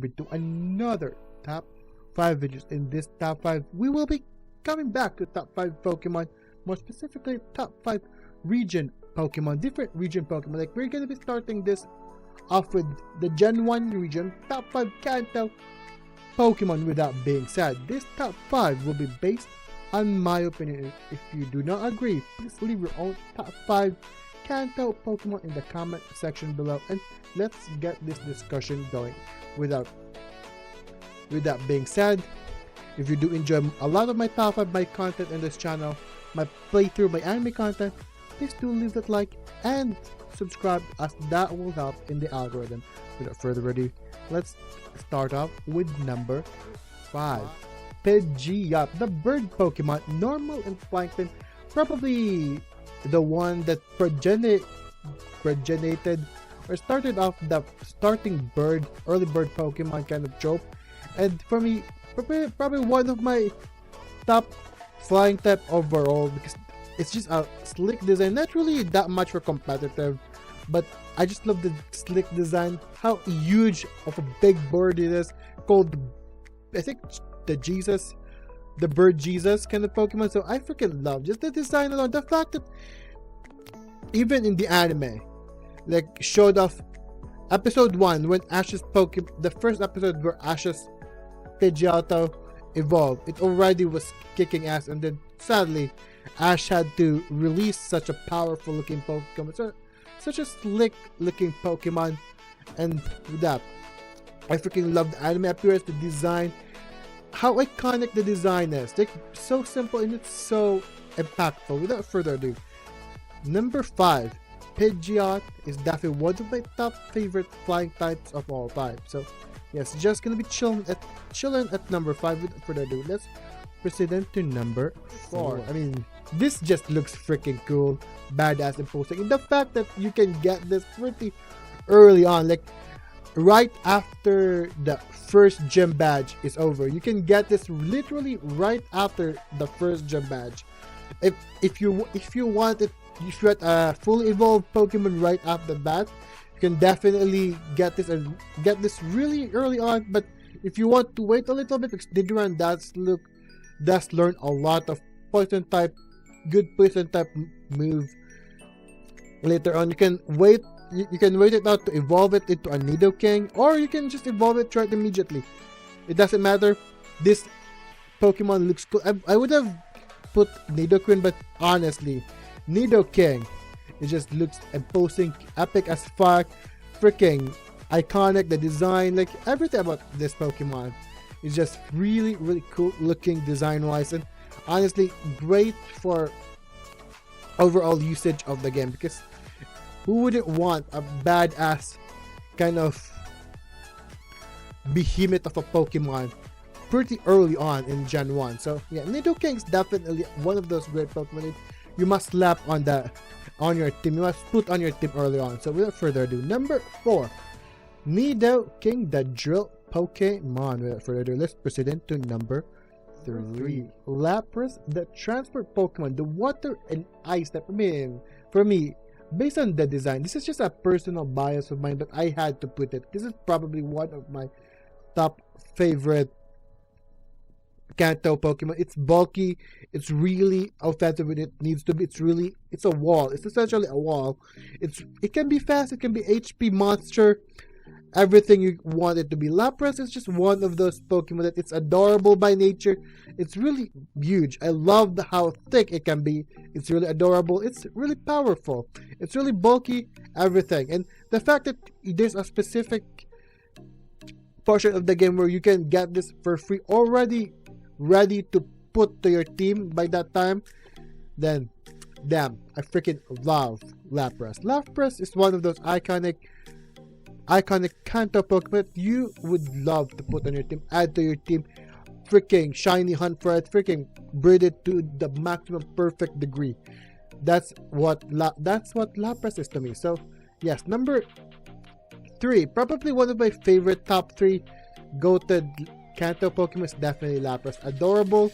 to another top 5 videos. In this top 5, we will be coming back to top 5 Pokemon, more specifically top 5 region Pokemon, different region Pokemon. Like, we're gonna be starting this off with the Gen 1 region, top 5 Kanto Pokemon. With that being said, this top 5 will be based on my opinion. If you do not agree, please leave your own top 5 Kanto Pokemon in the comment section below, and let's get this discussion going. With that being said, if you do enjoy a lot of my top 5 my content in this channel, my playthrough, my anime content, please do leave that like and subscribe, as that will help in the algorithm. Without further ado, let's start off with number 5. Pidgeot, the bird Pokemon, normal and plankton, probably the one that progenited or started off the starting bird, early bird Pokemon kind of trope. And for me, probably one of my top flying type overall, because it's just a slick design, not really that much for competitive, but I just love the slick design, how huge of a big bird it is, called, I think, the bird Jesus kind of Pokemon. So I freaking love just the design alone, the fact that even in the anime, like, showed off episode 1 when Ash's Pokemon, the first episode where Ash's Pidgeotto evolved, it already was kicking ass, and then sadly Ash had to release such a powerful looking Pokemon, so, such a slick looking Pokemon. And with that, I freaking love the anime appearance, the design, how iconic the design is. Like, so simple and it's so impactful. Without further ado, number 5, Pidgeot is definitely one of my top favorite flying types of all time. So yes, just gonna be chilling at number 5. Without further ado, let's proceed into number 4. I mean, this just looks freaking cool, badass, imposing, and the fact that you can get this pretty early on, like right after the first gym badge is over. You can get this literally right after the first gym badge. If you want it, you should fully evolved Pokemon right after that, you can definitely get this and get this really early on. But if you want to wait a little bit, because Nidoran does learn a lot of good poison type move later on. You can wait it out to evolve it into a Nidoking, or you can just evolve it right immediately. It doesn't matter. This Pokemon looks cool. I would have put Nidoqueen, but honestly, Nidoking, it just looks imposing, epic as fuck, freaking iconic. The design, like everything about this Pokemon is just really, really cool looking design wise, and honestly great for overall usage of the game, because who wouldn't want a badass kind of behemoth of a Pokemon pretty early on in Gen 1. So yeah, Nidoking is definitely one of those great Pokemon you must slap on your team, you must put on your team early on. So without further ado, number 4, Nidoking, the drill Pokemon. Without further ado, let's proceed into number 3, Lapras, the transport Pokemon, the water and ice type. I mean, for me, based on the design, this is just a personal bias of mine, but I had to put it. This is probably one of my top favorite Kanto Pokemon. It's bulky, it's really offensive when it needs to be. It's a wall. It's essentially a wall. It can be fast, it can be HP monster, everything you want it to be. Lapras is just one of those Pokemon that it's adorable by nature. It's really huge. I love how thick it can be. It's really adorable. It's really powerful. It's really bulky, everything. And the fact that there's a specific portion of the game where you can get this for free, already ready to put to your team by that time, then damn, I freaking love Lapras. Lapras is one of those iconic Kanto Pokemon you would love to put on your team, add to your team, freaking shiny hunt for it, freaking breed it to the maximum perfect degree. That's what Lapras is to me. So yes, number 3, probably one of my favorite top 3 goated Kanto Pokemon is definitely Lapras. Adorable,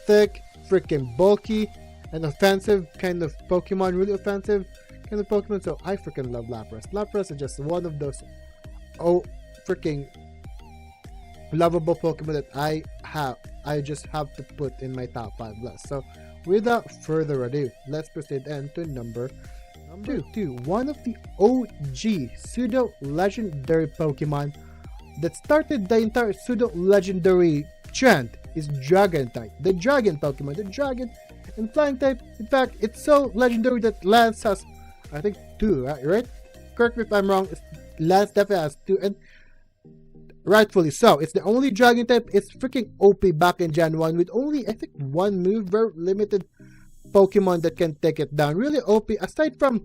thick, freaking bulky, and offensive kind of Pokemon, really offensive kind of Pokemon. So I freaking love Lapras. Lapras is just one of those freaking lovable Pokemon that I just have to put in my top 5 list. So without further ado, let's proceed into number two. One of the OG pseudo legendary Pokemon that started the entire pseudo legendary trend is Dragonite, the dragon Pokemon, the dragon and flying type. In fact, it's so legendary that Lance has, I think, 2, right? Correct me if I'm wrong. Lance definitely has 2, and rightfully so. It's the only dragon type. It's freaking OP back in Gen 1 with only, I think, 1 move, very limited Pokemon that can take it down. Really OP, aside from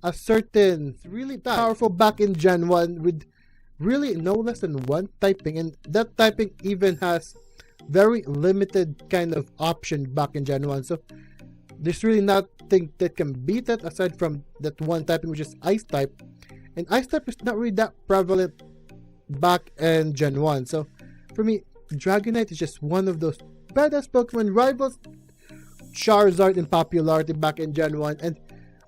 a certain really powerful back in Gen 1 with really no less than 1 typing, and that typing even has very limited kind of option back in Gen 1. So there's really nothing that can beat that aside from that 1 typing, which is Ice type. And Ice type is not really that prevalent back in Gen 1. So for me, Dragonite is just one of those badass Pokemon, rivals Charizard in popularity back in Gen 1, and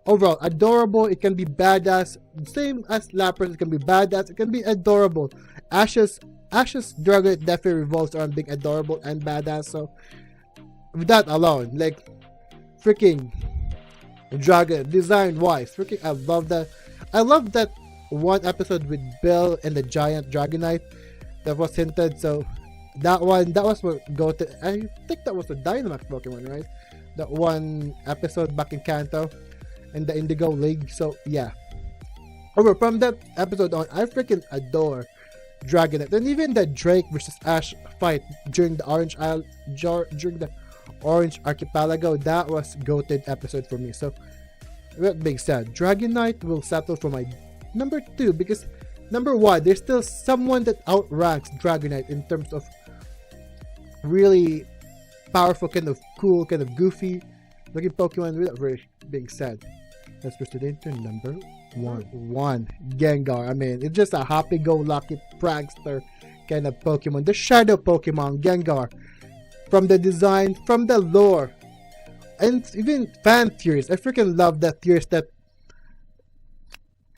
overall adorable. It can be badass, same as Lapras. It can be badass, it can be adorable. Ash's Dragonite definitely revolves around being adorable and badass. So with that alone, like, freaking Dragon design wise, freaking I love that one episode with Bill and the giant Dragonite that was hinted. So that was what go to, I think that was the Dynamax Pokemon, right? That one episode back in Kanto and the Indigo League. So yeah, over from that episode on, I freaking adore Dragonite. And even the Drake versus Ash fight during the Orange Archipelago, that was goated episode for me. So that being said, Dragonite will settle for my number 2 because number 1, there's still someone that outranks Dragonite in terms of really powerful, kind of cool, kind of goofy looking Pokemon. Without really being said, let's proceed into number 1. Gengar. I mean, it's just a happy-go-lucky prankster kind of Pokemon. The shadow Pokemon, Gengar. From the design, from the lore, and even fan theories. I freaking love that theories that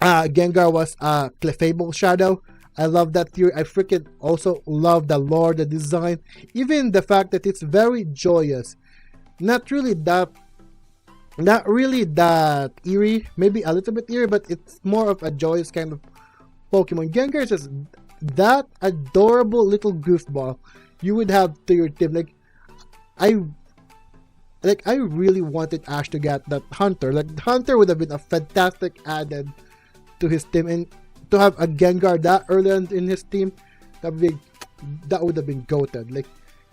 Gengar was a Clefable shadow. I love that theory. I freaking also love the lore, the design, even the fact that it's very joyous. Not really that eerie, maybe a little bit eerie, but it's more of a joyous kind of Pokemon. Gengar is just that adorable little goofball you would have to your team. I really wanted Ash to get that Hunter. Like, Hunter would have been a fantastic added to his team, and to have a Gengar that early on in his team, that would have been goated. Like,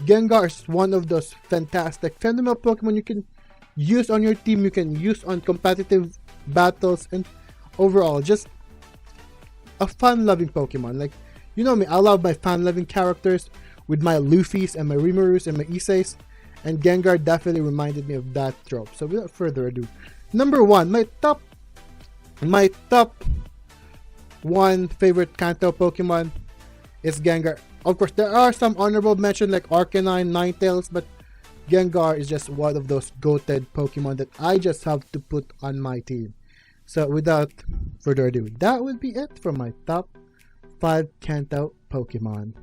Gengar is one of those fantastic phenomenal Pokemon you can use on your team, you can use on competitive battles, and overall just a fun-loving Pokemon. Like, you know me, I love my fun-loving characters with my Luffys and my Rimarus and my Iseis, and Gengar definitely reminded me of that trope. So without further ado, number 1, my top 1 favorite Kanto Pokemon is Gengar. Of course, there are some honorable mentions like Arcanine, Ninetales, but Gengar is just one of those goated Pokemon that I just have to put on my team. So without further ado, that would be it for my top 5 Kanto Pokemon.